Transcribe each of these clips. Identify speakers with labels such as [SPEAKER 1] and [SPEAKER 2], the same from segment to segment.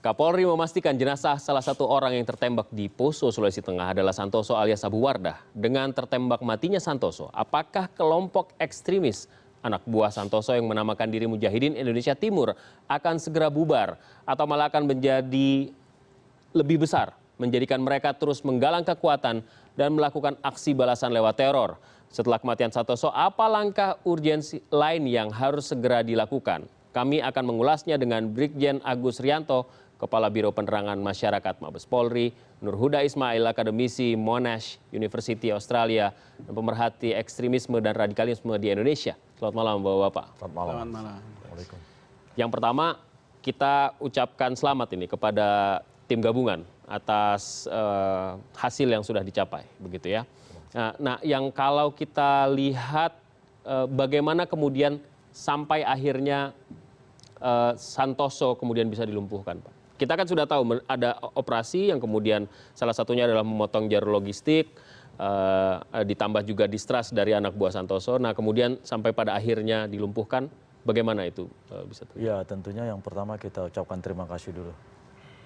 [SPEAKER 1] Kapolri memastikan jenazah salah satu orang yang tertembak di Poso, Sulawesi Tengah adalah Santoso alias Abu Wardah. Dengan tertembak matinya Santoso, apakah kelompok ekstremis anak buah Santoso yang menamakan diri Mujahidin Indonesia Timur akan segera bubar atau malah akan menjadi lebih besar, menjadikan mereka terus menggalang kekuatan dan melakukan aksi balasan lewat teror? Setelah kematian Santoso, apa langkah urgensi lain yang harus segera dilakukan? Kami akan mengulasnya dengan Brigjen Agus Rianto, Kepala Biro Penerangan Masyarakat Mabes Polri, Nurhuda Ismail, akademisi Monash University Australia, dan pemerhati ekstremisme dan radikalisme di Indonesia. Selamat malam, Bapak-Bapak.
[SPEAKER 2] Selamat malam.
[SPEAKER 3] Selamat malam.
[SPEAKER 2] Assalamualaikum.
[SPEAKER 1] Yang pertama, kita ucapkan selamat ini kepada tim gabungan atas hasil yang sudah dicapai, begitu ya. Nah, yang kalau kita lihat bagaimana kemudian sampai akhirnya Santoso kemudian bisa dilumpuhkan, Pak. Kita kan sudah tahu ada operasi yang kemudian salah satunya adalah memotong jalur logistik, ditambah juga distrust dari anak buah Santoso. Nah, kemudian sampai pada akhirnya dilumpuhkan, bagaimana itu bisa terjadi?
[SPEAKER 2] Ya, tentunya yang pertama kita ucapkan terima kasih dulu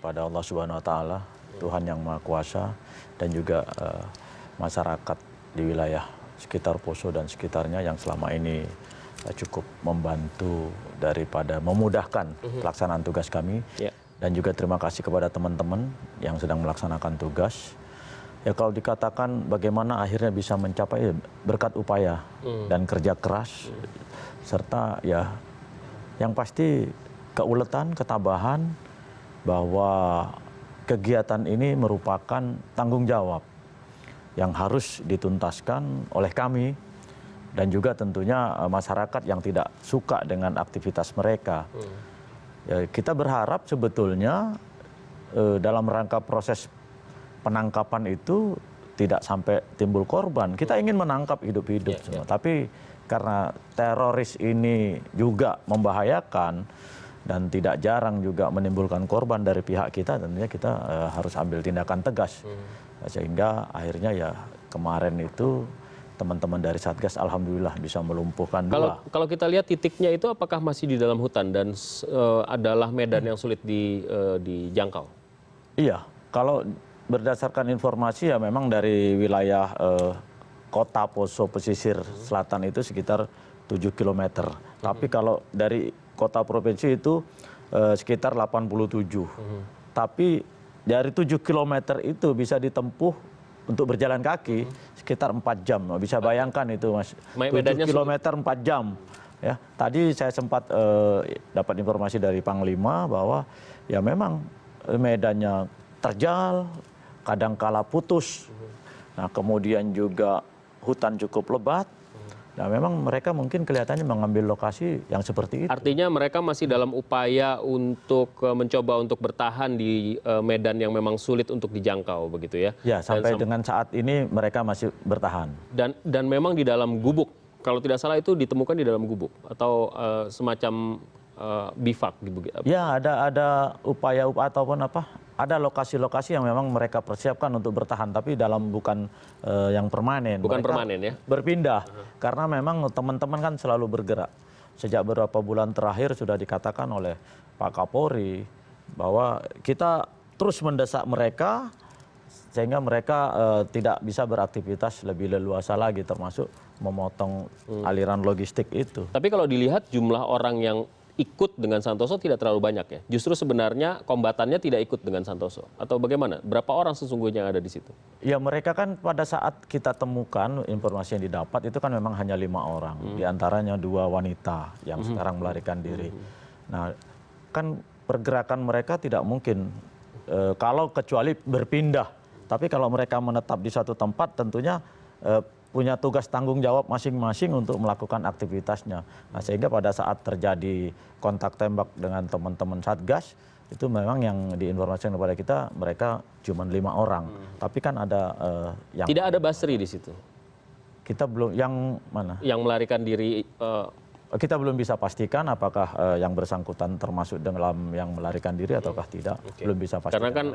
[SPEAKER 2] pada Allah Subhanahu Wa Taala, Tuhan yang Maha Kuasa, dan juga masyarakat di wilayah sekitar Poso dan sekitarnya yang selama ini cukup membantu daripada memudahkan pelaksanaan tugas kami.
[SPEAKER 1] Ya.
[SPEAKER 2] Dan juga terima kasih kepada teman-teman yang sedang melaksanakan tugas. Ya, kalau dikatakan bagaimana akhirnya bisa mencapai, berkat upaya dan kerja keras, serta ya yang pasti keuletan, ketabahan, bahwa kegiatan ini merupakan tanggung jawab yang harus dituntaskan oleh kami dan juga tentunya masyarakat yang tidak suka dengan aktivitas mereka. Ya, kita berharap sebetulnya dalam rangka proses penangkapan itu tidak sampai timbul korban. Kita ingin menangkap hidup-hidup semua. Tapi karena teroris ini juga membahayakan dan tidak jarang juga menimbulkan korban dari pihak kita, tentunya kita harus ambil tindakan tegas. Sehingga akhirnya ya kemarin itu teman-teman dari Satgas alhamdulillah bisa melumpuhkan dua.
[SPEAKER 1] Kalau kita lihat titiknya itu apakah masih di dalam hutan dan adalah medan yang sulit dijangkau? Iya,
[SPEAKER 2] kalau berdasarkan informasi ya memang dari wilayah kota Poso pesisir selatan itu sekitar 7 km. Tapi kalau dari kota provinsi itu sekitar 87. Tapi dari 7 km itu bisa ditempuh untuk berjalan kaki sekitar 4 jam. Bisa bayangkan itu, Mas. 7 km 4 jam. Ya, tadi saya sempat dapat informasi dari Panglima bahwa ya memang medannya terjal, kadangkala putus. Nah, kemudian juga hutan cukup lebat. Nah, memang mereka mungkin kelihatannya mengambil lokasi yang seperti itu.
[SPEAKER 1] Artinya mereka masih dalam upaya untuk mencoba untuk bertahan di medan yang memang sulit untuk dijangkau, begitu ya?
[SPEAKER 2] Ya, sampai dengan saat ini mereka masih bertahan.
[SPEAKER 1] Dan memang di dalam gubuk, kalau tidak salah itu ditemukan di dalam gubuk atau semacam bivak.
[SPEAKER 2] Ya, ada upaya ataupun apa? Ada lokasi-lokasi yang memang mereka persiapkan untuk bertahan, tapi dalam bukan yang permanen.
[SPEAKER 1] Bukan
[SPEAKER 2] mereka
[SPEAKER 1] permanen ya?
[SPEAKER 2] Berpindah, karena memang teman-teman kan selalu bergerak. Sejak beberapa bulan terakhir sudah dikatakan oleh Pak Kapolri bahwa kita terus mendesak mereka sehingga mereka tidak bisa beraktivitas lebih leluasa lagi, termasuk memotong aliran logistik itu.
[SPEAKER 1] Tapi kalau dilihat jumlah orang yang ikut dengan Santoso tidak terlalu banyak ya. Justru sebenarnya kombatannya tidak ikut dengan Santoso. Atau bagaimana? Berapa orang sesungguhnya yang ada di situ?
[SPEAKER 2] Ya, mereka kan pada saat kita temukan informasi yang didapat itu kan memang hanya 5 orang. Di antaranya 2 wanita yang sekarang melarikan diri. Nah, kan pergerakan mereka tidak mungkin kalau kecuali berpindah. Tapi kalau mereka menetap di satu tempat tentunya punya tugas tanggung jawab masing-masing untuk melakukan aktivitasnya. Nah, sehingga pada saat terjadi kontak tembak dengan teman-teman Satgas, itu memang yang diinformasikan kepada kita, mereka cuma 5 orang. Tapi kan ada yang...
[SPEAKER 1] Tidak ada Basri di situ?
[SPEAKER 2] Kita belum, yang mana?
[SPEAKER 1] Yang melarikan diri...
[SPEAKER 2] Kita belum bisa pastikan apakah yang bersangkutan termasuk dalam yang melarikan diri ataukah tidak. Belum bisa pastikan.
[SPEAKER 1] Karena kan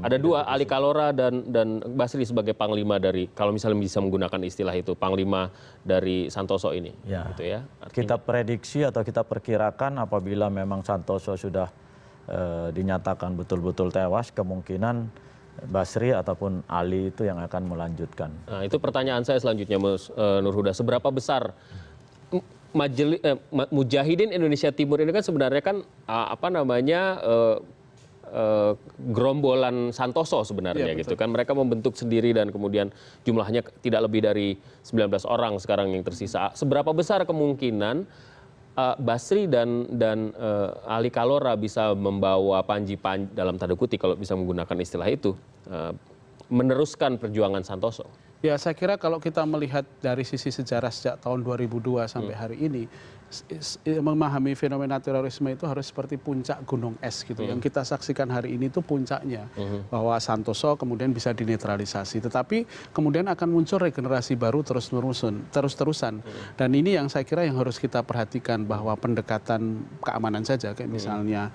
[SPEAKER 1] ada 2, Ali Kalora dan Basri sebagai panglima dari, kalau misalnya bisa menggunakan istilah itu, panglima dari Santoso ini.
[SPEAKER 2] Ya.
[SPEAKER 1] Gitu ya.
[SPEAKER 2] Kita prediksi atau kita perkirakan apabila memang Santoso sudah dinyatakan betul-betul tewas, kemungkinan Basri ataupun Ali itu yang akan melanjutkan.
[SPEAKER 1] Nah, itu pertanyaan saya selanjutnya, Mas Nur Huda. Seberapa besar Mujahidin Indonesia Timur ini kan sebenarnya kan gerombolan Santoso sebenarnya gitu kan. Mereka membentuk sendiri dan kemudian jumlahnya tidak lebih dari 19 orang sekarang yang tersisa. Seberapa besar kemungkinan Basri dan Ali Kalora bisa membawa Panji dalam tanda kutip kalau bisa menggunakan istilah itu, meneruskan perjuangan Santoso?
[SPEAKER 3] Ya, saya kira kalau kita melihat dari sisi sejarah sejak tahun 2002 sampai hari ini, memahami fenomena terorisme itu harus seperti puncak gunung es gitu. Yang kita saksikan hari ini itu puncaknya, bahwa Santoso kemudian bisa dinetralisasi. Tetapi kemudian akan muncul regenerasi baru terus-terusan. Dan ini yang saya kira yang harus kita perhatikan, bahwa pendekatan keamanan saja, kayak misalnya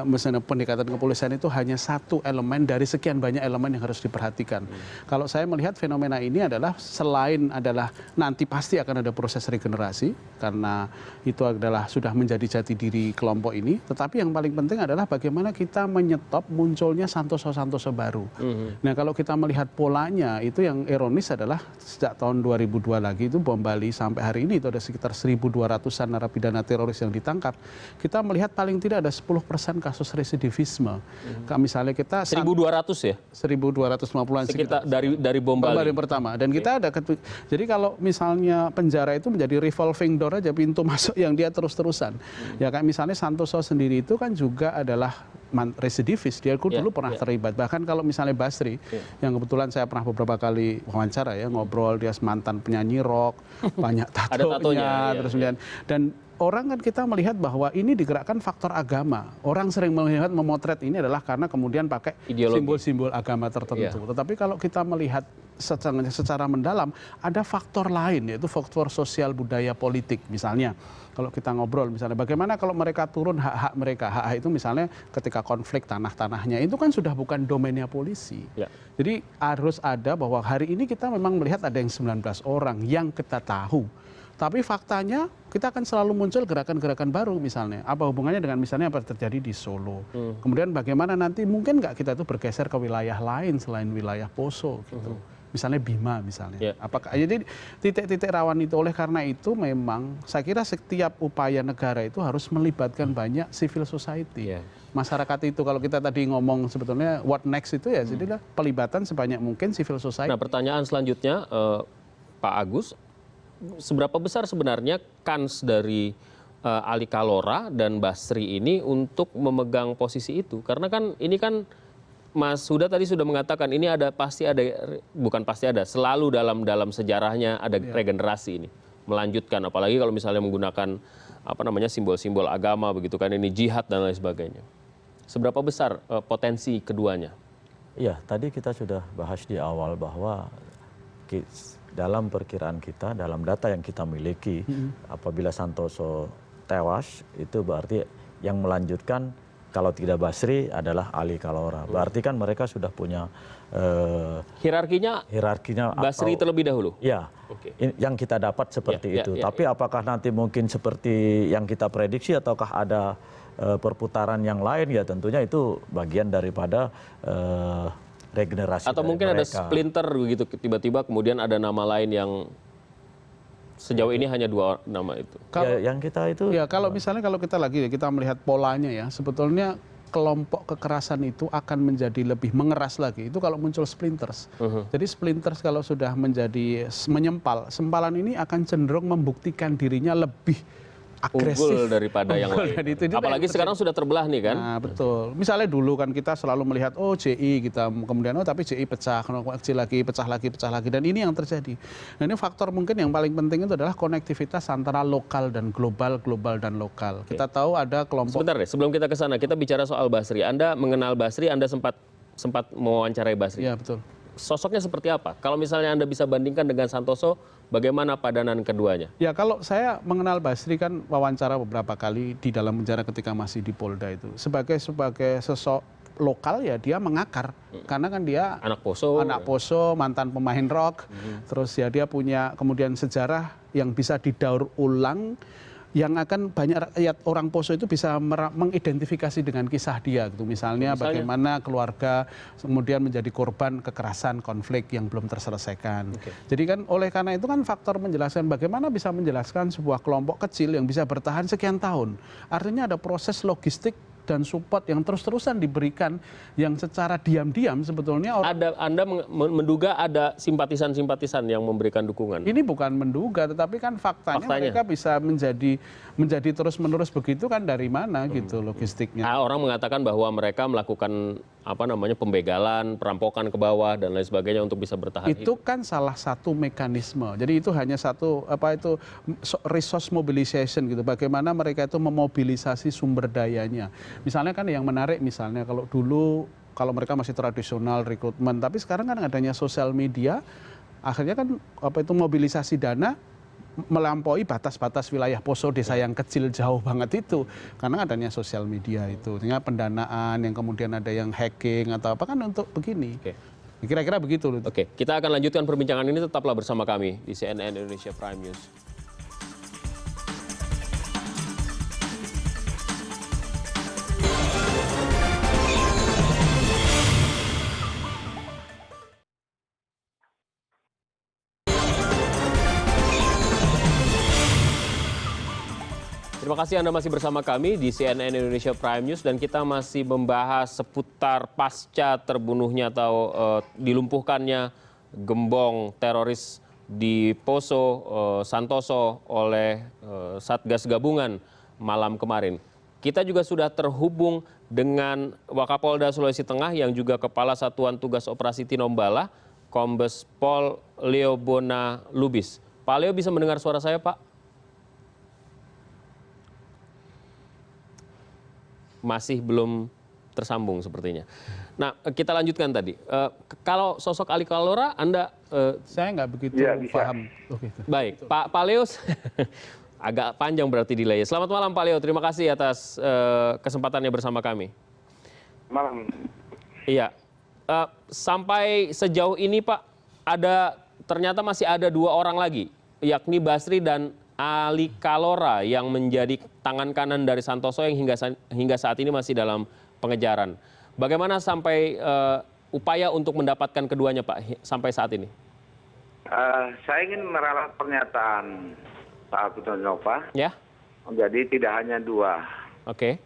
[SPEAKER 3] misalnya pendekatan kepolisian itu hanya satu elemen dari sekian banyak elemen yang harus diperhatikan. Kalau saya melihat fenomena ini adalah selain adalah nanti pasti akan ada proses regenerasi, karena itu adalah sudah menjadi jati diri kelompok ini, tetapi yang paling penting adalah bagaimana kita menyetop munculnya Santoso-Santoso baru. Nah, kalau kita melihat polanya, itu yang ironis adalah sejak tahun 2002 lagi itu bom Bali sampai hari ini itu ada sekitar 1.200-an narapidana teroris yang ditangkap. Kita melihat paling tidak ada 10% kasus residivisme. Misalnya kita
[SPEAKER 1] 1.200 ya?
[SPEAKER 3] 1.250-an
[SPEAKER 1] sekitar dari bom Bali
[SPEAKER 3] yang pertama. Dan kita ada, jadi kalau misalnya penjara itu menjadi revolving door aja, pintu masuk yang dia terus-terusan. Ya kayak misalnya Santoso sendiri itu kan juga adalah residivis, dia dulu pernah terlibat. Bahkan kalau misalnya Basri, yang kebetulan saya pernah beberapa kali wawancara ya, ngobrol, dia mantan penyanyi rock, banyak tatonya, terus kemudian dan orang kan kita melihat bahwa ini digerakkan faktor agama. Orang sering melihat memotret ini adalah karena kemudian pakai simbol-simbol agama tertentu. Tetapi kalau kita melihat secara mendalam, ada faktor lain, yaitu faktor sosial budaya politik. Misalnya kalau kita ngobrol, misalnya bagaimana kalau mereka turun hak-hak mereka. Hak-hak itu misalnya ketika konflik tanah-tanahnya, itu kan sudah bukan domainnya polisi. Jadi harus ada bahwa hari ini kita memang melihat ada yang 19 orang yang kita tahu. Tapi faktanya kita akan selalu muncul gerakan-gerakan baru misalnya. Apa hubungannya dengan misalnya apa terjadi di Solo. Kemudian bagaimana nanti mungkin nggak kita itu bergeser ke wilayah lain selain wilayah Poso gitu. Misalnya Bima misalnya. Apakah jadi titik-titik rawan itu, oleh karena itu memang saya kira setiap upaya negara itu harus melibatkan banyak civil society. Masyarakat itu kalau kita tadi ngomong sebetulnya what next itu ya jadilah pelibatan sebanyak mungkin civil society.
[SPEAKER 1] Nah, pertanyaan selanjutnya Pak Agus, seberapa besar sebenarnya kans dari Ali Kalora dan Basri ini untuk memegang posisi itu? Karena kan ini kan Mas Huda tadi sudah mengatakan ini selalu dalam sejarahnya ada regenerasi ini, melanjutkan, apalagi kalau misalnya menggunakan simbol-simbol agama begitu kan, ini jihad dan lain sebagainya. Seberapa besar potensi keduanya?
[SPEAKER 2] Iya, tadi kita sudah bahas di awal bahwa dalam perkiraan kita, dalam data yang kita miliki, apabila Santoso tewas, itu berarti yang melanjutkan kalau tidak Basri adalah Ali Kalora. Berarti kan mereka sudah punya
[SPEAKER 1] hierarkinya Basri terlebih dahulu.
[SPEAKER 2] Ya, yang kita dapat seperti itu. Tapi apakah nanti mungkin seperti yang kita prediksi ataukah ada perputaran yang lain, ya tentunya itu bagian daripada regenerasi.
[SPEAKER 1] Atau mungkin mereka ada splinter begitu, tiba-tiba kemudian ada nama lain yang sejauh ini hanya 2 nama itu.
[SPEAKER 2] Yang kita itu.
[SPEAKER 3] Ya kalau misalnya kalau kita melihat polanya ya, sebetulnya kelompok kekerasan itu akan menjadi lebih mengeras lagi. Itu kalau muncul splinters. Jadi splinters kalau sudah menjadi menyempal, sempalan ini akan cenderung membuktikan dirinya lebih agresif.
[SPEAKER 1] Unggul daripada yang lain. Apalagi sekarang sudah terbelah nih kan.
[SPEAKER 3] Nah betul. Misalnya dulu kan kita selalu melihat JI kita kemudian tapi JI pecah, kecil lagi, pecah lagi. Dan ini yang terjadi. Nah ini faktor mungkin yang paling penting itu adalah konektivitas antara lokal dan global dan lokal. Kita tahu ada kelompok.
[SPEAKER 1] Sebentar deh, sebelum kita ke sana, kita bicara soal Basri. Anda mengenal Basri, Anda sempat mewawancarai Basri.
[SPEAKER 3] Iya betul.
[SPEAKER 1] Sosoknya seperti apa? Kalau misalnya Anda bisa bandingkan dengan Santoso, bagaimana padanan keduanya?
[SPEAKER 3] Ya kalau saya mengenal Basri kan wawancara beberapa kali di dalam penjara ketika masih di Polda itu. Sebagai sosok lokal ya dia mengakar. Karena kan dia anak Poso, mantan pemain rock. Terus ya dia punya kemudian sejarah yang bisa didaur ulang yang akan banyak rakyat orang Poso itu bisa mengidentifikasi dengan kisah dia gitu. Misalnya bagaimana keluarga kemudian menjadi korban kekerasan konflik yang belum terselesaikan. Jadi kan oleh karena itu kan faktor menjelaskan bagaimana bisa menjelaskan sebuah kelompok kecil yang bisa bertahan sekian tahun. Artinya ada proses logistik dan support yang terus-terusan diberikan yang secara diam-diam sebetulnya
[SPEAKER 1] Anda menduga ada simpatisan-simpatisan yang memberikan dukungan?
[SPEAKER 3] ini bukan menduga tetapi kan faktanya mereka bisa menjadi terus-menerus begitu kan dari mana gitu logistiknya.
[SPEAKER 1] Orang mengatakan bahwa mereka melakukan pembegalan, perampokan ke bawah dan lain sebagainya untuk bisa bertahan.
[SPEAKER 3] Itu kan salah satu mekanisme. Jadi itu hanya satu resource mobilization gitu. Bagaimana mereka itu memobilisasi sumber dayanya. Misalnya kan yang menarik misalnya kalau dulu kalau mereka masih tradisional rekrutmen, tapi sekarang kan adanya sosial media, akhirnya kan mobilisasi dana melampaui batas-batas wilayah Poso, desa yang kecil jauh banget itu, karena adanya sosial media itu, sehingga pendanaan yang kemudian ada yang hacking atau apa kan untuk begini. Kira-kira begitu.
[SPEAKER 1] Oke, kita akan lanjutkan perbincangan ini, tetaplah bersama kami di CNN Indonesia Prime News. Terima kasih Anda masih bersama kami di CNN Indonesia Prime News dan kita masih membahas seputar pasca terbunuhnya atau dilumpuhkannya gembong teroris di Poso Santoso oleh Satgas Gabungan malam kemarin. Kita juga sudah terhubung dengan Wakapolda Sulawesi Tengah yang juga Kepala Satuan Tugas Operasi Tinombala, Kombes Pol Leo Bona Lubis. Pak Leo bisa mendengar suara saya, Pak? Masih belum tersambung sepertinya. Nah, kita lanjutkan tadi. Kalau sosok Ali Kalora, Anda...
[SPEAKER 3] Saya nggak begitu paham.
[SPEAKER 1] Baik, Pak Leo, agak panjang berarti delay. Selamat malam Pak Leo, terima kasih atas kesempatannya bersama kami.
[SPEAKER 4] Malam.
[SPEAKER 1] Iya, sampai sejauh ini Pak, ternyata masih ada 2 orang lagi, yakni Basri dan Ali Kalora yang menjadi tangan kanan dari Santoso yang hingga saat ini masih dalam pengejaran. Bagaimana sampai upaya untuk mendapatkan keduanya Pak sampai saat ini?
[SPEAKER 4] Saya ingin meralat pernyataan Pak Putonova.
[SPEAKER 1] Ya.
[SPEAKER 4] Jadi tidak hanya 2.
[SPEAKER 1] Oke.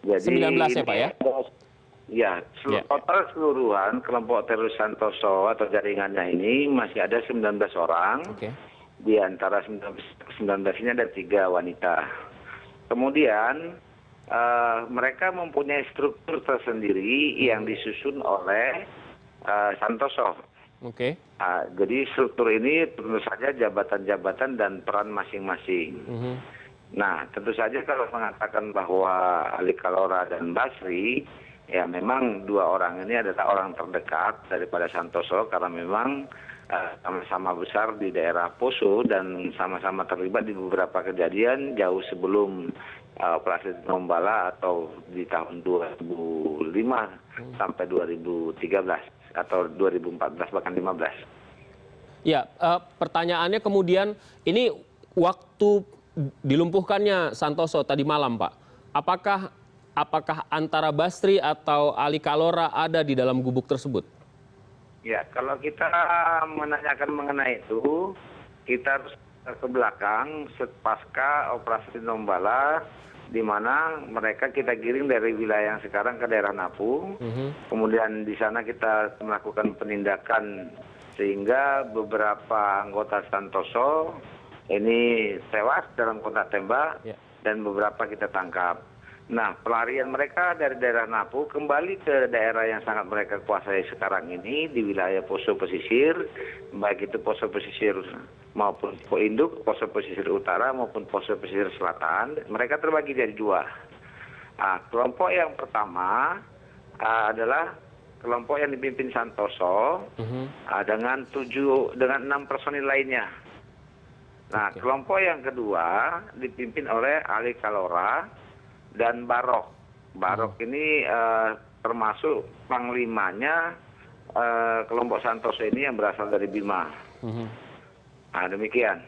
[SPEAKER 4] Jadi
[SPEAKER 1] 19 ya Pak ya?
[SPEAKER 4] Ya, total keseluruhan kelompok teroris Santoso atau jaringannya ini masih ada 19 orang.
[SPEAKER 1] Oke.
[SPEAKER 4] Di antara 19 ini ada 3 wanita. Kemudian mereka mempunyai struktur tersendiri yang disusun oleh Santoso.
[SPEAKER 1] Oke.
[SPEAKER 4] Jadi struktur ini tentu saja jabatan-jabatan dan peran masing-masing. Nah, tentu saja kalau mengatakan bahwa Ali Kalora dan Basri, ya memang 2 orang ini adalah orang terdekat daripada Santoso karena memang sama-sama besar di daerah Poso dan sama-sama terlibat di beberapa kejadian jauh sebelum operasi Tinombala atau di tahun 2005 sampai 2013 atau 2014 bahkan 15.
[SPEAKER 1] Ya, pertanyaannya kemudian ini waktu dilumpuhkannya Santoso tadi malam Pak, apakah antara Basri atau Ali Kalora ada di dalam gubuk tersebut?
[SPEAKER 4] Ya, kalau kita menanyakan mengenai itu, kita harus ke belakang pasca operasi Tinombala, di mana mereka kita giring dari wilayah yang sekarang ke daerah Napu. Kemudian di sana kita melakukan penindakan sehingga beberapa anggota Santoso ini tewas dalam kontak tembak dan beberapa kita tangkap. Nah, pelarian mereka dari daerah Napu kembali ke daerah yang sangat mereka kuasai sekarang ini di wilayah Poso Pesisir, baik itu Poso Pesisir maupun Po Induk, Poso Pesisir Utara maupun Poso Pesisir Selatan. Mereka terbagi jadi 2. Kelompok yang pertama adalah kelompok yang dipimpin Santoso dengan 6 personil lainnya. Nah, kelompok yang kedua dipimpin oleh Ali Kalora dan Barok. Barok ini termasuk panglimanya kelompok Santoso ini yang berasal dari Bima. Nah, demikian.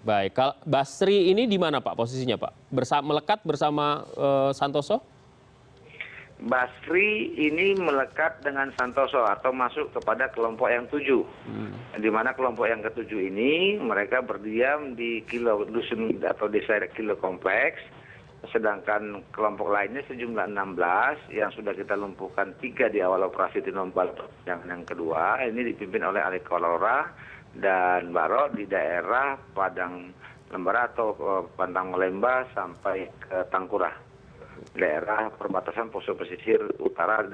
[SPEAKER 1] Baik, kalau Basri ini di mana Pak posisinya Pak? Melekat bersama Santoso?
[SPEAKER 4] Basri ini melekat dengan Santoso atau masuk kepada kelompok yang 7. Di mana kelompok yang ke-7 ini mereka berdiam di dusun atau desa Kilo Kompleks, sedangkan kelompok lainnya sejumlah 16 yang sudah kita lumpuhkan 3 di awal operasi Tinombala yang kedua. Ini dipimpin oleh Ali Kalora dan Baro di daerah Padang Lembara atau Pantang Lemba sampai ke Tangkurah, daerah perbatasan poso pesisir utara,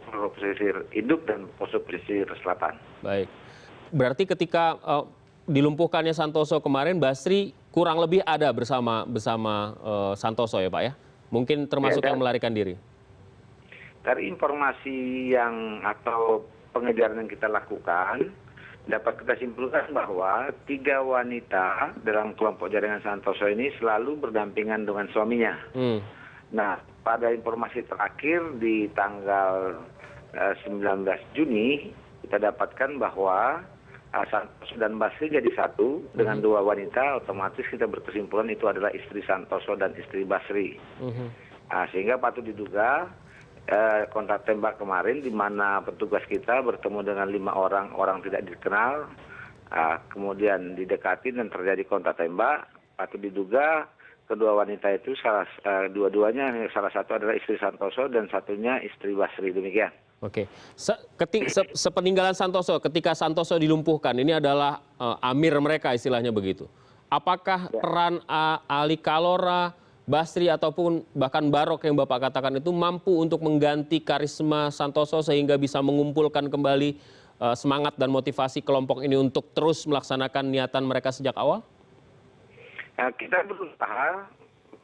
[SPEAKER 4] poso pesisir induk dan poso pesisir selatan.
[SPEAKER 1] Baik, berarti ketika dilumpuhkannya Santoso kemarin, Basri kurang lebih ada bersama Santoso ya Pak ya? Mungkin termasuk yang melarikan diri.
[SPEAKER 4] Dari informasi atau pengejaran yang kita lakukan, dapat kita simpulkan bahwa 3 wanita dalam kelompok jaringan Santoso ini selalu berdampingan dengan suaminya. Nah, pada informasi terakhir di tanggal 19 Juni, kita dapatkan bahwa Santoso dan Basri jadi satu dengan 2 wanita, otomatis kita berkesimpulan itu adalah istri Santoso dan istri Basri. Sehingga patut diduga kontak tembak kemarin di mana petugas kita bertemu dengan 5 orang tidak dikenal, kemudian didekati dan terjadi kontak tembak, patut diduga kedua wanita itu dua-duanya salah satu adalah istri Santoso dan satunya istri Basri, demikian.
[SPEAKER 1] Oke, sepeninggalan Santoso, ketika Santoso dilumpuhkan, ini adalah amir mereka istilahnya begitu. Apakah peran Ali Kalora, Basri ataupun bahkan Barok yang Bapak katakan itu mampu untuk mengganti karisma Santoso sehingga bisa mengumpulkan kembali semangat dan motivasi kelompok ini untuk terus melaksanakan niatan mereka sejak awal?
[SPEAKER 4] Kita berusaha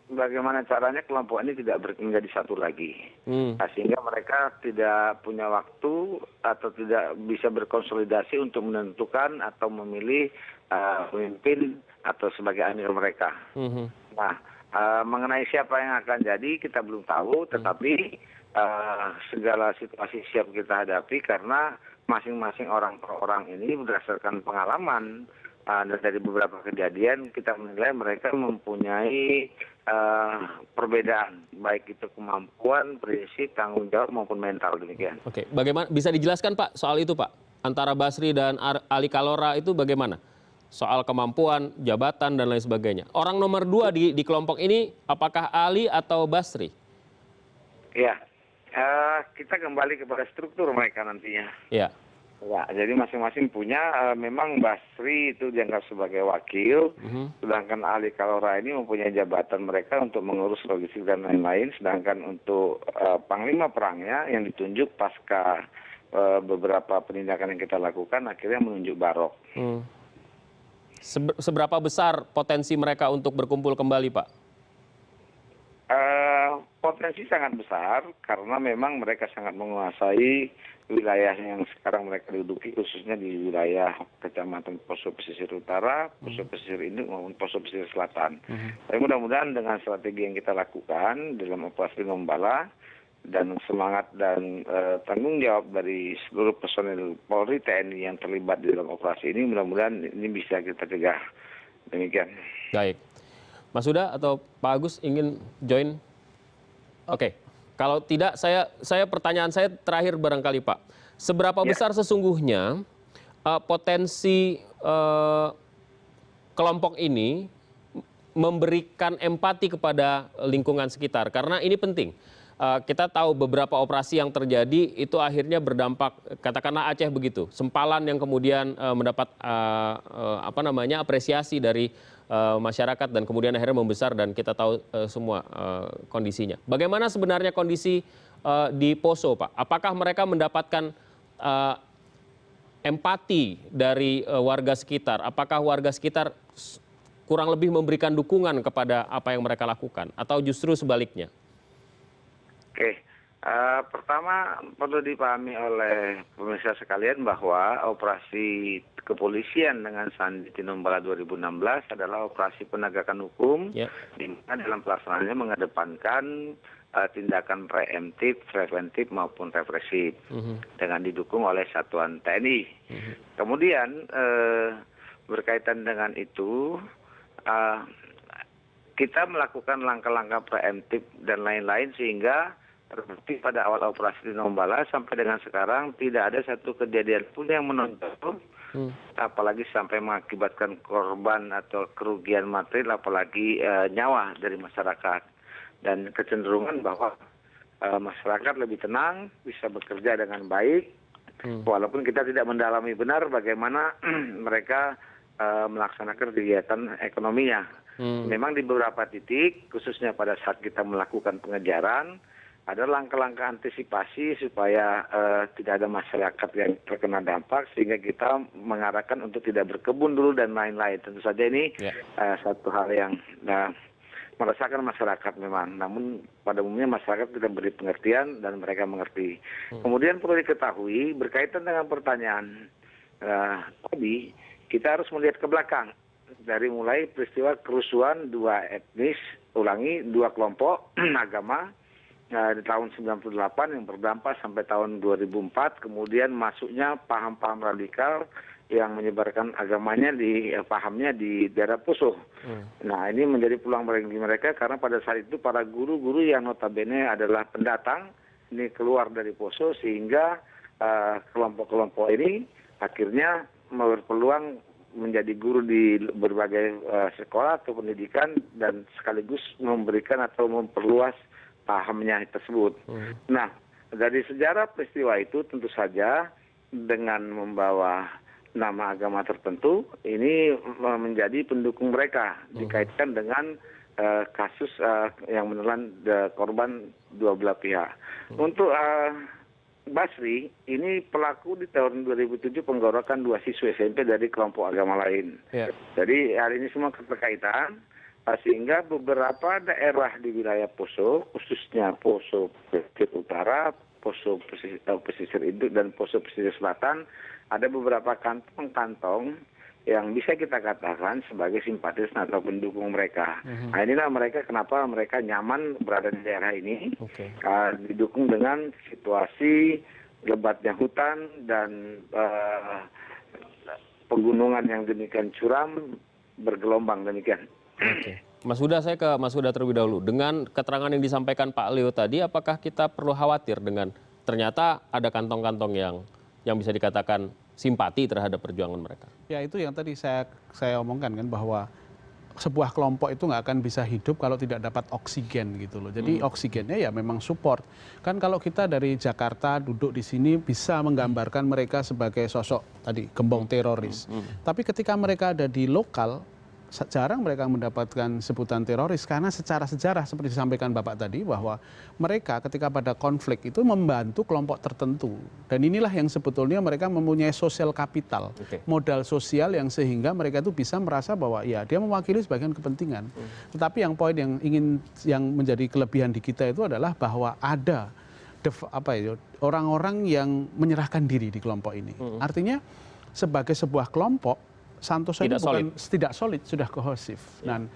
[SPEAKER 4] bagaimana caranya kelompok ini tidak menjadi satu lagi. Sehingga mereka tidak punya waktu atau tidak bisa berkonsolidasi untuk menentukan atau memilih pemimpin atau sebagai amir mereka. Nah, mengenai siapa yang akan jadi kita belum tahu, tetapi segala situasi siap kita hadapi karena masing-masing orang per orang ini berdasarkan pengalaman dan dari beberapa kejadian kita menilai mereka mempunyai perbedaan, baik itu kemampuan, prinsip, tanggung jawab maupun mental, demikian.
[SPEAKER 1] Oke, bagaimana bisa dijelaskan Pak soal itu Pak? Antara Basri dan Ali Kalora itu bagaimana? Soal kemampuan, jabatan dan lain sebagainya. Orang nomor 2 di kelompok ini apakah Ali atau Basri?
[SPEAKER 4] Ya, kita kembali kepada struktur mereka nantinya.
[SPEAKER 1] Ya.
[SPEAKER 4] Ya, jadi masing-masing punya, memang Basri itu dianggap sebagai wakil, sedangkan Ali Kalora ini mempunyai jabatan mereka untuk mengurus logistik dan lain-lain, sedangkan untuk panglima perangnya yang ditunjuk pasca beberapa penindakan yang kita lakukan akhirnya menunjuk Barok.
[SPEAKER 1] Seberapa besar potensi mereka untuk berkumpul kembali Pak?
[SPEAKER 4] Potensi sangat besar karena memang mereka sangat menguasai wilayah yang sekarang mereka duduki, khususnya di wilayah Kecamatan Poso Pesisir Utara, Poso Pesisir Induk maupun Poso Pesisir Selatan. Tapi mudah-mudahan dengan strategi yang kita lakukan dalam operasi Tinombala dan semangat dan tanggung jawab dari seluruh personil Polri TNI yang terlibat di dalam operasi ini, mudah-mudahan ini bisa kita cegah. Demikian.
[SPEAKER 1] Baik. Mas Huda atau Pak Agus ingin join? Oke. Kalau tidak, pertanyaan saya terakhir barangkali Pak. Seberapa besar sesungguhnya potensi kelompok ini memberikan empati kepada lingkungan sekitar? Karena ini penting. Kita tahu beberapa operasi yang terjadi itu akhirnya berdampak, katakanlah Aceh begitu, sempalan yang kemudian mendapat apresiasi dari masyarakat dan kemudian akhirnya membesar dan kita tahu semua kondisinya. Bagaimana sebenarnya kondisi di Poso, Pak? Apakah mereka mendapatkan empati dari warga sekitar? Apakah warga sekitar kurang lebih memberikan dukungan kepada apa yang mereka lakukan atau justru sebaliknya?
[SPEAKER 4] Oke, pertama perlu dipahami oleh pemirsa sekalian bahwa operasi kepolisian dengan Sandi Tinombala 2016 adalah operasi penegakan hukum, di mana dalam pelaksanaannya mengedepankan tindakan preemptif, preventif maupun represif, dengan didukung oleh satuan TNI. Kemudian berkaitan dengan itu, eh, kita melakukan langkah-langkah preemptif dan lain-lain sehingga terbukti pada awal operasi Tinombala sampai dengan sekarang tidak ada satu kejadian pun yang menonjol, apalagi sampai mengakibatkan korban atau kerugian material, apalagi nyawa dari masyarakat. Dan kecenderungan bahwa masyarakat lebih tenang, bisa bekerja dengan baik, walaupun kita tidak mendalami benar bagaimana mereka melaksanakan kegiatan ekonominya. Memang di beberapa titik, khususnya pada saat kita melakukan pengejaran, ada langkah-langkah antisipasi supaya tidak ada masyarakat yang terkena dampak, sehingga kita mengarahkan untuk tidak berkebun dulu dan lain-lain. Tentu saja ini satu hal yang merasakan masyarakat memang, namun pada umumnya masyarakat tidak beri pengertian dan mereka mengerti. Kemudian perlu diketahui berkaitan dengan pertanyaan tadi, kita harus melihat ke belakang dari mulai peristiwa kerusuhan dua kelompok agama di tahun 98 yang berdampak sampai tahun 2004, kemudian masuknya paham-paham radikal yang menyebarkan agamanya pahamnya di daerah Poso. Nah, ini menjadi peluang bagi mereka karena pada saat itu para guru-guru yang notabene adalah pendatang ini keluar dari Poso, sehingga kelompok-kelompok ini akhirnya berpeluang menjadi guru di berbagai sekolah atau pendidikan dan sekaligus memberikan atau memperluas pahamnya tersebut. Nah, dari sejarah peristiwa itu tentu saja dengan membawa nama agama tertentu, ini menjadi pendukung mereka dikaitkan dengan kasus yang menelan korban dua belah pihak. Untuk Basri, ini pelaku di tahun 2007 penggorokan 2 siswa SMP dari kelompok agama lain. Jadi hari ini semua keterkaitan, sehingga beberapa daerah di wilayah Poso, khususnya Poso Pesisir Utara, Poso Pesisir Induk, dan Poso Pesisir Selatan, ada beberapa kantong-kantong yang bisa kita katakan sebagai simpatis atau pendukung mereka. Nah, inilah mereka kenapa mereka nyaman berada di daerah ini, didukung dengan situasi lebatnya hutan dan pegunungan yang demikian curam, bergelombang demikian.
[SPEAKER 1] Mas Huda, saya ke Mas Huda terlebih dahulu. Dengan keterangan yang disampaikan Pak Leo tadi, apakah kita perlu khawatir dengan ternyata ada kantong-kantong yang bisa dikatakan simpati terhadap perjuangan mereka?
[SPEAKER 3] Ya, itu yang tadi saya omongkan kan, bahwa sebuah kelompok itu nggak akan bisa hidup kalau tidak dapat oksigen gitu loh. Jadi oksigennya ya memang support. Kan kalau kita dari Jakarta duduk di sini bisa menggambarkan mereka sebagai sosok tadi gembong teroris. Tapi ketika mereka ada di lokal, jarang mereka mendapatkan sebutan teroris karena secara sejarah seperti disampaikan Bapak tadi bahwa mereka ketika pada konflik itu membantu kelompok tertentu, dan inilah yang sebetulnya mereka mempunyai sosial kapital, modal sosial yang sehingga mereka itu bisa merasa bahwa ya dia mewakili sebagian kepentingan. Tetapi yang poin yang menjadi kelebihan di kita itu adalah bahwa ada orang-orang yang menyerahkan diri di kelompok ini. Artinya sebagai sebuah kelompok Santoso ini bukan tidak solid, sudah kohesif. Dan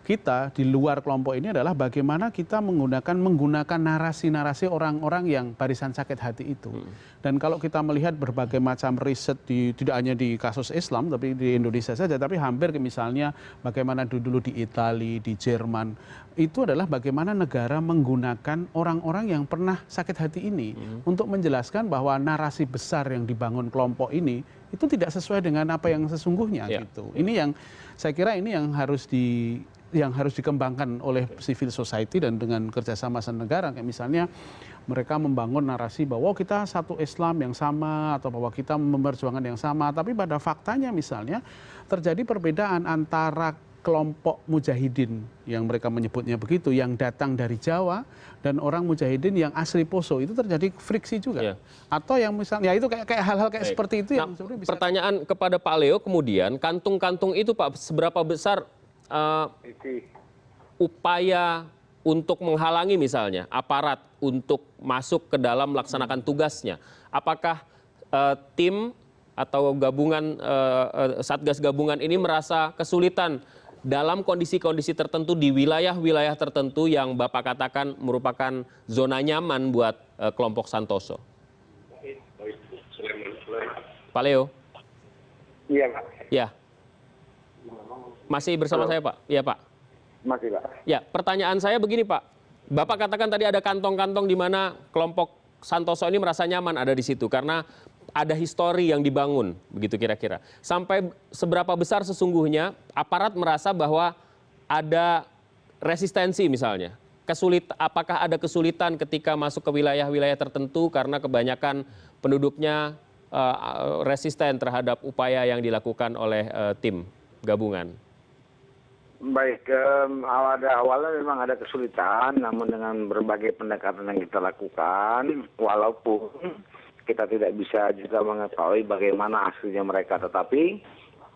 [SPEAKER 3] kita di luar kelompok ini adalah bagaimana kita menggunakan narasi-narasi orang-orang yang barisan sakit hati itu. Dan kalau kita melihat berbagai macam riset tidak hanya di kasus Islam, tapi di Indonesia saja, tapi hampir misalnya bagaimana dulu di Italia, di Jerman, itu adalah bagaimana negara menggunakan orang-orang yang pernah sakit hati ini untuk menjelaskan bahwa narasi besar yang dibangun kelompok ini itu tidak sesuai dengan apa yang sesungguhnya gitu. Ini yang saya kira ini yang harus dikembangkan oleh civil society dan dengan kerjasama senegara. Kayak misalnya mereka membangun narasi bahwa kita satu Islam yang sama atau bahwa kita memperjuangkan yang sama. Tapi pada faktanya misalnya terjadi perbedaan antara kelompok mujahidin yang mereka menyebutnya begitu, yang datang dari Jawa, dan orang mujahidin yang asli Poso, itu terjadi friksi juga. Atau yang misalnya ya itu kayak hal-hal kayak seperti itu yang sebenarnya bisa.
[SPEAKER 1] Pertanyaan kepada Pak Leo kemudian, kantung-kantung itu Pak, seberapa besar upaya untuk menghalangi misalnya aparat untuk masuk ke dalam melaksanakan tugasnya? Apakah tim atau gabungan Satgas gabungan ini merasa kesulitan dalam kondisi-kondisi tertentu di wilayah-wilayah tertentu yang Bapak katakan merupakan zona nyaman buat kelompok Santoso? Pak Leo?
[SPEAKER 4] Iya, Pak.
[SPEAKER 1] Ya. Masih bersama saya, Pak? Iya, Pak.
[SPEAKER 4] Masih, Pak.
[SPEAKER 1] Ya, pertanyaan saya begini, Pak. Bapak katakan tadi ada kantong-kantong di mana kelompok Santoso ini merasa nyaman ada di situ karena ada histori yang dibangun, begitu kira-kira. Sampai seberapa besar sesungguhnya aparat merasa bahwa ada resistensi misalnya? Apakah ada kesulitan ketika masuk ke wilayah-wilayah tertentu karena kebanyakan penduduknya resisten terhadap upaya yang dilakukan oleh tim gabungan?
[SPEAKER 4] Baik, awalnya memang ada kesulitan, namun dengan berbagai pendekatan yang kita lakukan, walaupun kita tidak bisa juga mengetahui bagaimana hasilnya mereka, tetapi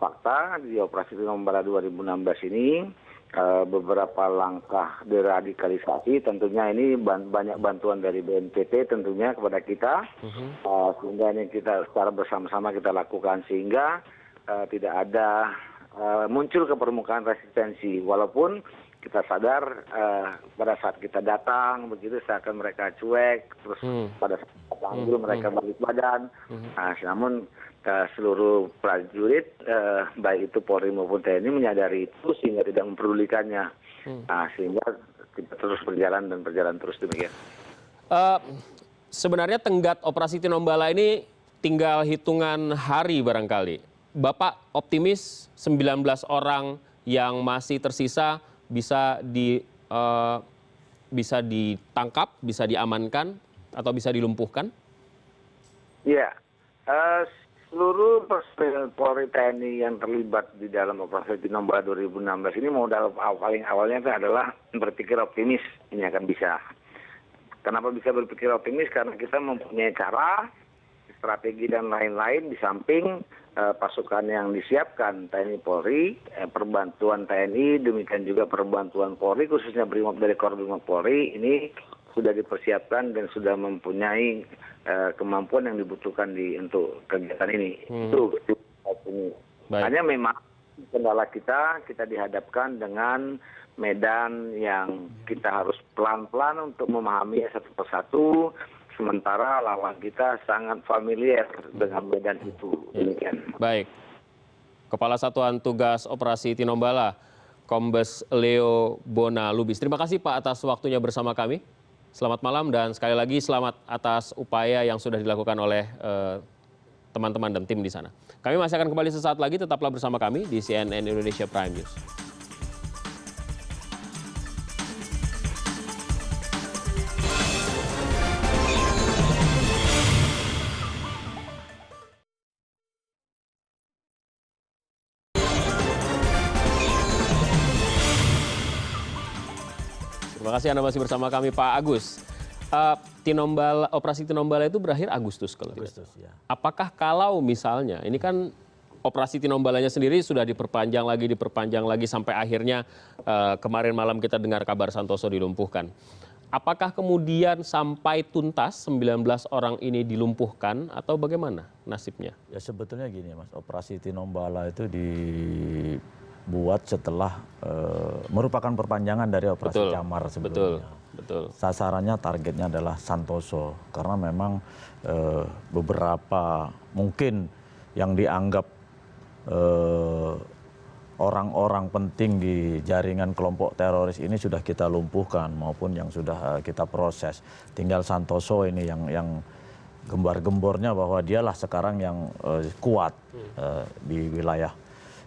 [SPEAKER 4] fakta di operasi Tinombala 2016 ini beberapa langkah deradikalisasi, tentunya ini banyak bantuan dari BNPT tentunya kepada kita, sehingga ini kita secara bersama-sama kita lakukan sehingga tidak ada muncul ke permukaan resistensi, walaupun kita sadar pada saat kita datang begitu seakan mereka cuek, terus pada saat kita panggil mereka balik badan. Namun seluruh prajurit baik itu Polri maupun TNI menyadari itu sehingga tidak memperdulikannya, sehingga kita terus berjalan dan berjalan terus demikian.
[SPEAKER 1] Sebenarnya tenggat operasi Tinombala ini tinggal hitungan hari barangkali. Bapak optimis 19 orang yang masih tersisa bisa ditangkap, bisa diamankan, atau bisa dilumpuhkan?
[SPEAKER 4] Iya, seluruh personil Polri TNI yang terlibat di dalam operasi Tinombala 2016 ini modal paling awalnya itu adalah berpikir optimis ini akan bisa. Kenapa bisa berpikir optimis? Karena kita mempunyai cara, strategi dan lain-lain di samping pasukan yang disiapkan TNI Polri, perbantuan TNI, demikian juga perbantuan Polri, khususnya Brimob dari Korbrimob Polri, ini sudah dipersiapkan dan sudah mempunyai kemampuan yang dibutuhkan untuk kegiatan ini. Itu hanya memang kendala kita dihadapkan dengan medan yang kita harus pelan-pelan untuk memahami satu persatu. Sementara lawan kita sangat familiar dengan medan itu. Demikian.
[SPEAKER 1] Baik. Kepala Satuan Tugas Operasi Tinombala, Kombes Leo Bona Lubis. Terima kasih Pak atas waktunya bersama kami. Selamat malam dan sekali lagi selamat atas upaya yang sudah dilakukan oleh teman-teman dan tim di sana. Kami masih akan kembali sesaat lagi, tetaplah bersama kami di CNN Indonesia Prime News. Terima kasih Anda masih bersama kami Pak Agus. Operasi Tinombala itu berakhir Agustus kalau tidak salah.
[SPEAKER 2] Ya.
[SPEAKER 1] Apakah kalau misalnya, ini kan operasi Tinombalanya sendiri sudah diperpanjang lagi sampai akhirnya kemarin malam kita dengar kabar Santoso dilumpuhkan. Apakah kemudian sampai tuntas 19 orang ini dilumpuhkan atau bagaimana nasibnya?
[SPEAKER 2] Ya sebetulnya gini Mas, operasi Tinombala itu dibuat setelah merupakan perpanjangan dari operasi Camar sebelumnya.
[SPEAKER 1] Betul.
[SPEAKER 2] Sasarannya targetnya adalah Santoso karena memang beberapa mungkin yang dianggap orang-orang penting di jaringan kelompok teroris ini sudah kita lumpuhkan maupun yang sudah kita proses. Tinggal Santoso ini yang gembar-gembornya bahwa dialah sekarang yang kuat di wilayah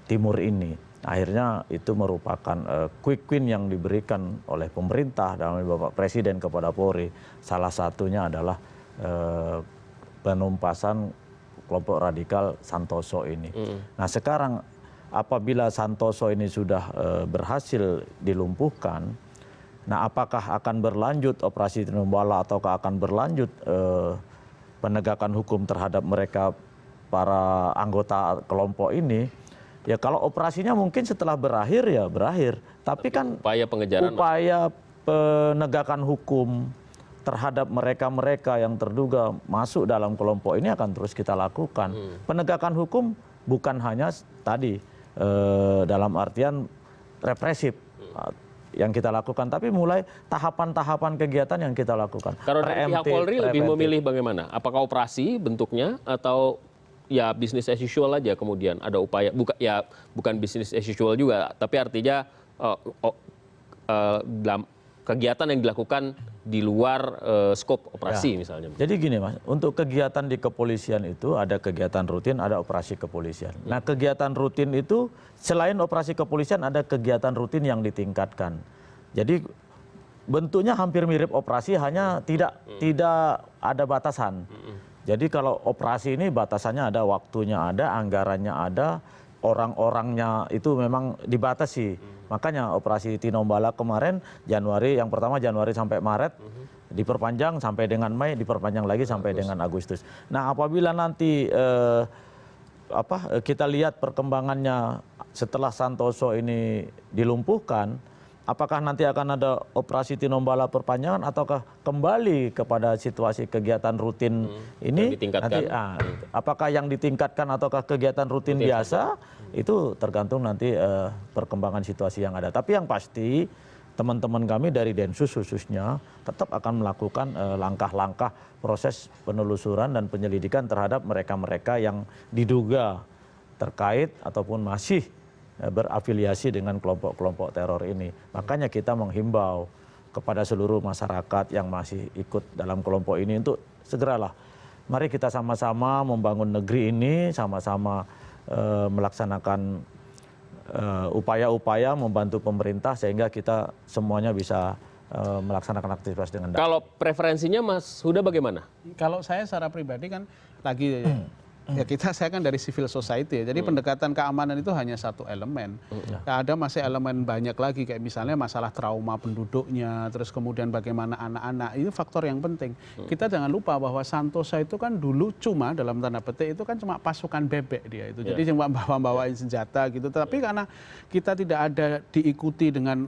[SPEAKER 2] timur ini. Akhirnya itu merupakan quick win yang diberikan oleh pemerintah dalam Bapak Presiden kepada Polri. Salah satunya adalah penumpasan kelompok radikal Santoso ini. Nah sekarang apabila Santoso ini sudah berhasil dilumpuhkan, nah apakah akan berlanjut operasi Tinombala ataukah akan berlanjut penegakan hukum terhadap mereka para anggota kelompok ini? Ya kalau operasinya mungkin setelah berakhir ya berakhir, tapi kan upaya penegakan hukum terhadap mereka-mereka yang terduga masuk dalam kelompok ini akan terus kita lakukan. Penegakan hukum bukan hanya tadi dalam artian represif yang kita lakukan, tapi mulai tahapan-tahapan kegiatan yang kita lakukan.
[SPEAKER 1] Kalau dari pihak Polri lebih memilih bagaimana? Apakah operasi bentuknya atau ya bisnis as usual aja, kemudian ada upaya bukan bisnis as usual juga, tapi artinya dalam kegiatan yang dilakukan di luar skop operasi misalnya.
[SPEAKER 2] Jadi gini Mas, untuk kegiatan di kepolisian itu ada kegiatan rutin, ada operasi kepolisian. Nah kegiatan rutin itu selain operasi kepolisian ada kegiatan rutin yang ditingkatkan. Jadi bentuknya hampir mirip operasi, hanya tidak ada batasan. Jadi kalau operasi ini batasannya ada, waktunya ada, anggarannya ada, orang-orangnya itu memang dibatasi. Makanya operasi Tinombala kemarin yang pertama Januari sampai Maret, diperpanjang sampai dengan Mei, diperpanjang lagi sampai dengan Agustus. Nah apabila nanti kita lihat perkembangannya setelah Santoso ini dilumpuhkan, apakah nanti akan ada operasi Tinombala perpanjangan ataukah kembali kepada situasi kegiatan rutin ini? Nanti, apakah yang ditingkatkan ataukah kegiatan rutin biasa? Itu tergantung nanti perkembangan situasi yang ada. Tapi yang pasti teman-teman kami dari Densus khususnya tetap akan melakukan langkah-langkah proses penelusuran dan penyelidikan terhadap mereka-mereka yang diduga terkait ataupun masih berafiliasi dengan kelompok-kelompok teror ini. Makanya kita menghimbau kepada seluruh masyarakat yang masih ikut dalam kelompok ini untuk segeralah, mari kita sama-sama membangun negeri ini, sama-sama melaksanakan upaya-upaya membantu pemerintah sehingga kita semuanya bisa melaksanakan aktivitas dengan baik.
[SPEAKER 1] Kalau preferensinya Mas Huda bagaimana?
[SPEAKER 3] Kalau saya secara pribadi kan lagi ya saya kan dari civil society ya. Jadi pendekatan keamanan itu hanya satu elemen. Ya, ada masih elemen banyak lagi kayak misalnya masalah trauma penduduknya, terus kemudian bagaimana anak-anak, itu faktor yang penting. Kita jangan lupa bahwa Santoso itu kan dulu cuma dalam tanda petik itu kan cuma pasukan bebek dia itu. Jadi cuma bawa-bawain senjata gitu. Tapi karena kita tidak ada diikuti dengan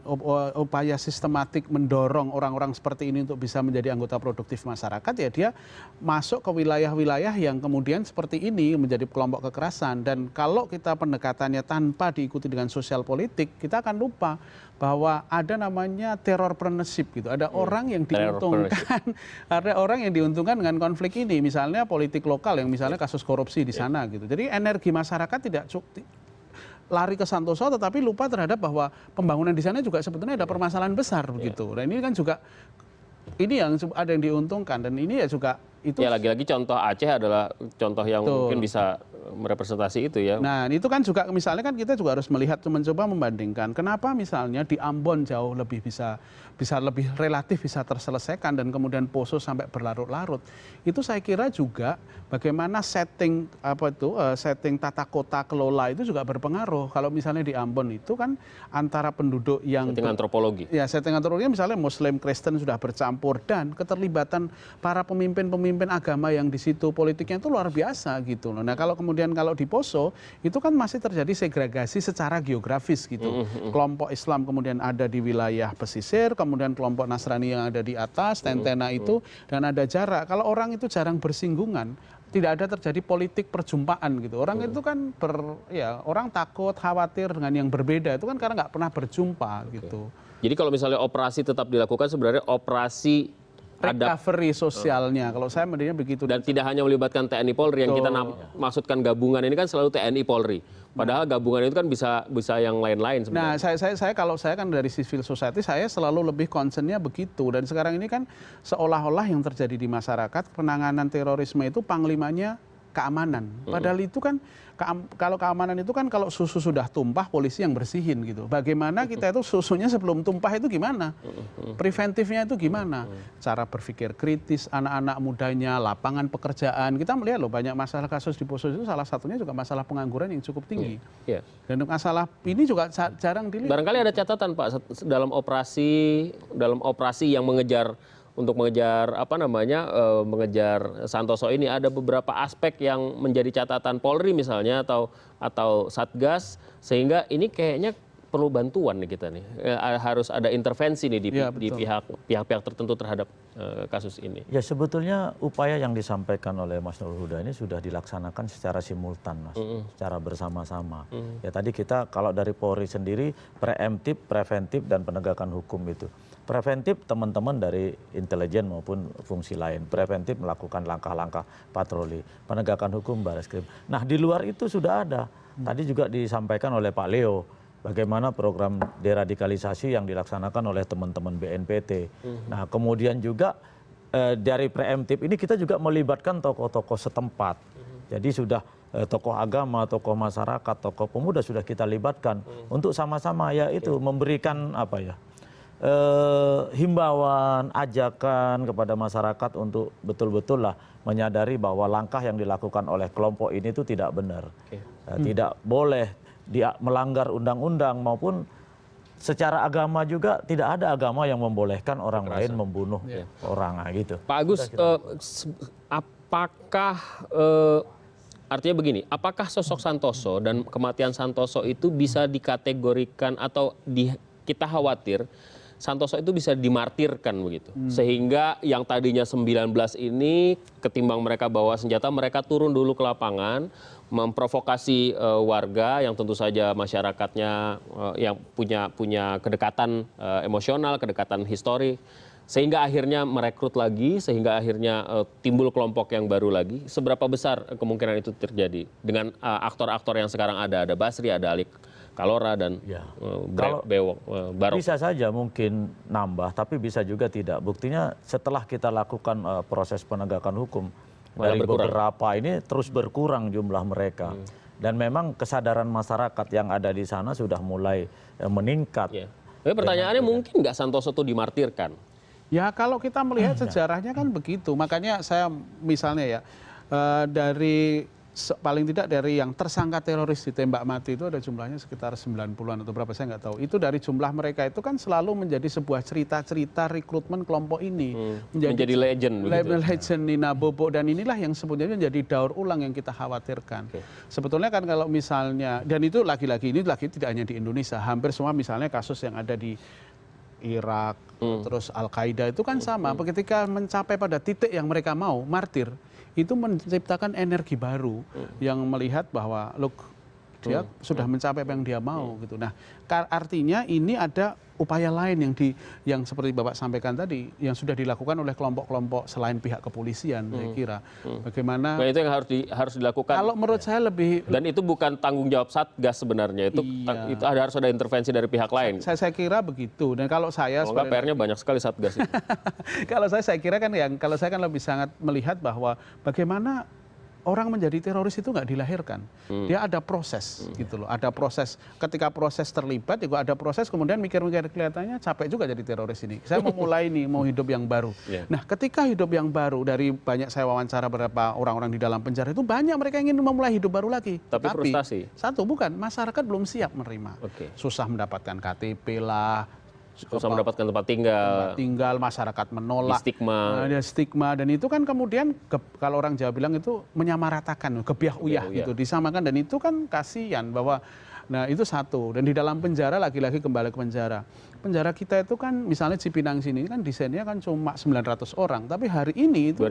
[SPEAKER 3] upaya sistematik mendorong orang-orang seperti ini untuk bisa menjadi anggota produktif masyarakat, ya dia masuk ke wilayah-wilayah yang kemudian seperti ini menjadi kelompok kekerasan. Dan kalau kita pendekatannya tanpa diikuti dengan sosial politik, kita akan lupa bahwa ada namanya terrorpreneurship gitu. Ada orang yang diuntungkan, ada orang yang diuntungkan dengan konflik ini. Misalnya politik lokal yang misalnya kasus korupsi di sana gitu. Jadi energi masyarakat tidak lari ke Santoso, tetapi lupa terhadap bahwa pembangunan di sana juga sebetulnya ada permasalahan besar begitu. Dan ini kan juga ini yang ada yang diuntungkan, dan ini ya juga itu. Ya
[SPEAKER 1] lagi-lagi contoh Aceh adalah contoh yang mungkin bisa merepresentasi itu ya.
[SPEAKER 3] Nah itu kan juga misalnya kan kita juga harus melihat, mencoba membandingkan kenapa misalnya di Ambon jauh lebih bisa lebih relatif bisa terselesaikan dan kemudian Poso sampai berlarut-larut. Itu saya kira juga bagaimana setting setting tata kota kelola itu juga berpengaruh. Kalau misalnya di Ambon itu kan antara penduduk yang
[SPEAKER 1] setting antropologi.
[SPEAKER 3] Ya setting antropologi misalnya Muslim Kristen sudah bercampur dan keterlibatan para pemimpin agama yang di situ politiknya itu luar biasa gitu loh. Nah kalau di Poso itu kan masih terjadi segregasi secara geografis gitu. Kelompok Islam kemudian ada di wilayah pesisir, kemudian kelompok Nasrani yang ada di atas, tentena itu, dan ada jarak. Kalau orang itu jarang bersinggungan, tidak ada terjadi politik perjumpaan gitu. Orang itu kan orang takut, khawatir dengan yang berbeda itu kan karena nggak pernah berjumpa gitu.
[SPEAKER 1] Jadi kalau misalnya operasi tetap dilakukan, sebenarnya operasi
[SPEAKER 3] recovery sosialnya, kalau saya melihatnya begitu.
[SPEAKER 1] Dan tidak hanya melibatkan TNI Polri, yang kita maksudkan gabungan ini kan selalu TNI Polri. Padahal gabungan itu kan bisa yang lain-lain sebenarnya.
[SPEAKER 3] Nah, kalau saya kan dari civil society, saya selalu lebih concernnya begitu. Dan sekarang ini kan seolah-olah yang terjadi di masyarakat, penanganan terorisme itu panglimanya keamanan. Padahal itu kan kalau keamanan itu kan kalau susu sudah tumpah polisi yang bersihin gitu. Bagaimana kita itu susunya sebelum tumpah itu gimana? Preventifnya itu gimana? Cara berpikir kritis anak-anak mudanya, lapangan pekerjaan. Kita melihat loh banyak masalah kasus di Poso itu salah satunya juga masalah pengangguran yang cukup tinggi. Dan masalah ini juga jarang dilihat.
[SPEAKER 1] Barangkali ada catatan Pak dalam operasi yang mengejar Santoso ini, ada beberapa aspek yang menjadi catatan Polri misalnya atau Satgas, sehingga ini kayaknya perlu bantuan nih kita nih, harus ada intervensi nih di pihak-pihak tertentu terhadap kasus ini. Ya
[SPEAKER 2] sebetulnya upaya yang disampaikan oleh Mas Nur Huda ini sudah dilaksanakan secara simultan Mas, secara bersama-sama. Ya tadi kita kalau dari Polri sendiri preemptif, preventif dan penegakan hukum itu. preventif teman-teman dari intelijen maupun fungsi lain, preventif melakukan langkah-langkah patroli, penegakan hukum Barreskrim. Nah di luar itu sudah ada, tadi juga disampaikan oleh Pak Leo, bagaimana program deradikalisasi yang dilaksanakan oleh teman-teman BNPT. Nah kemudian juga dari preemptif ini kita juga melibatkan tokoh-tokoh setempat. Jadi sudah tokoh agama, tokoh masyarakat, tokoh pemuda sudah kita libatkan untuk sama-sama ya itu memberikan apa ya himbauan, ajakan kepada masyarakat untuk betul-betul lah menyadari bahwa langkah yang dilakukan oleh kelompok ini itu tidak benar, tidak boleh dia melanggar undang-undang maupun secara agama juga tidak ada agama yang membolehkan orang lain membunuh orang gitu.
[SPEAKER 1] Pak Agus, apakah artinya begini, apakah sosok Santoso dan kematian Santoso itu bisa dikategorikan atau kita khawatir Santoso itu bisa dimartirkan begitu? Sehingga yang tadinya 19 ini ketimbang mereka bawa senjata, mereka turun dulu ke lapangan, memprovokasi warga yang tentu saja masyarakatnya yang punya kedekatan emosional, kedekatan histori. Sehingga akhirnya merekrut lagi, sehingga akhirnya timbul kelompok yang baru lagi. Seberapa besar kemungkinan itu terjadi dengan aktor-aktor yang sekarang ada Basri, ada Ali Kalora dan Barok?
[SPEAKER 2] Bisa saja mungkin nambah, tapi bisa juga tidak. Buktinya setelah kita lakukan proses penegakan hukum, dari beberapa ini terus berkurang jumlah mereka. Dan memang kesadaran masyarakat yang ada di sana sudah mulai meningkat.
[SPEAKER 1] Tapi pertanyaannya mungkin nggak Santoso itu dimartirkan?
[SPEAKER 3] Ya kalau kita melihat sejarahnya kan begitu. Makanya saya misalnya ya dari paling tidak dari yang tersangka teroris ditembak mati itu ada jumlahnya sekitar 90-an atau berapa saya nggak tahu. Itu dari jumlah mereka itu kan selalu menjadi sebuah cerita-cerita rekrutmen kelompok ini.
[SPEAKER 1] Menjadi legend.
[SPEAKER 3] Legend Nina Bobo, dan inilah yang sebenarnya menjadi daur ulang yang kita khawatirkan. Sebetulnya kan kalau misalnya, dan itu lagi-lagi ini tidak hanya di Indonesia, hampir semua misalnya kasus yang ada di Irak, terus Al-Qaeda itu kan sama. Ketika mencapai pada titik yang mereka mau, martir, itu menciptakan energi baru yang melihat bahwa look, dia sudah mencapai apa yang dia mau gitu. Nah, artinya ini ada upaya lain yang seperti Bapak sampaikan tadi yang sudah dilakukan oleh kelompok-kelompok selain pihak kepolisian, saya kira. Bagaimana?
[SPEAKER 1] Nah, itu yang harus dilakukan.
[SPEAKER 3] Kalau menurut saya lebih,
[SPEAKER 1] dan itu bukan tanggung jawab Satgas sebenarnya. Itu harus ada intervensi dari pihak lain.
[SPEAKER 3] Saya kira begitu. Dan kalau saya
[SPEAKER 1] enggak, PR-nya banyak sekali Satgas itu.
[SPEAKER 3] Kalau saya kira kan kalau saya kan lebih sangat melihat bahwa bagaimana orang menjadi teroris itu nggak dilahirkan. Dia ada proses gitu loh. Ada proses, ketika proses terlibat juga ada proses, kemudian mikir-mikir kelihatannya capek juga jadi teroris ini. Saya mau mulai nih, mau hidup yang baru. Nah ketika hidup yang baru, dari banyak saya wawancara beberapa orang-orang di dalam penjara itu banyak mereka ingin memulai hidup baru lagi.
[SPEAKER 1] Tapi frustasi.
[SPEAKER 3] Satu, bukan, masyarakat belum siap menerima. Susah mendapatkan KTP lah,
[SPEAKER 1] susah mendapatkan tempat tinggal,
[SPEAKER 3] masyarakat menolak,
[SPEAKER 1] ada
[SPEAKER 3] stigma, dan itu kan kemudian kalau orang Jawa bilang itu menyamaratakan, kebiah uyah gitu, disamakan, dan itu kan kasihan bahwa, nah itu satu. Dan di dalam penjara lagi-lagi kembali ke penjara kita itu kan misalnya Cipinang sini kan desainnya kan cuma 900 orang, tapi hari ini itu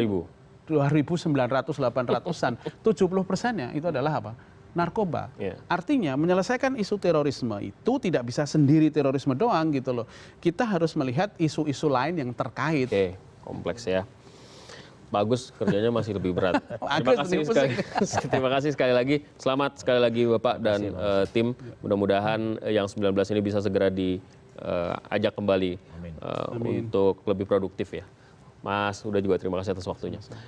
[SPEAKER 3] 2.900-800-an, 70%-nya itu adalah apa? Narkoba. Artinya menyelesaikan isu terorisme itu tidak bisa sendiri terorisme doang gitu loh. Kita harus melihat isu-isu lain yang terkait.
[SPEAKER 1] Kompleks ya. Bagus, kerjanya masih lebih berat. Terima kasih sekali lagi. Selamat sekali lagi Bapak dan tim. Mudah-mudahan yang 19 ini bisa segera diajak kembali untuk lebih produktif ya. Mas, udah juga terima kasih atas waktunya.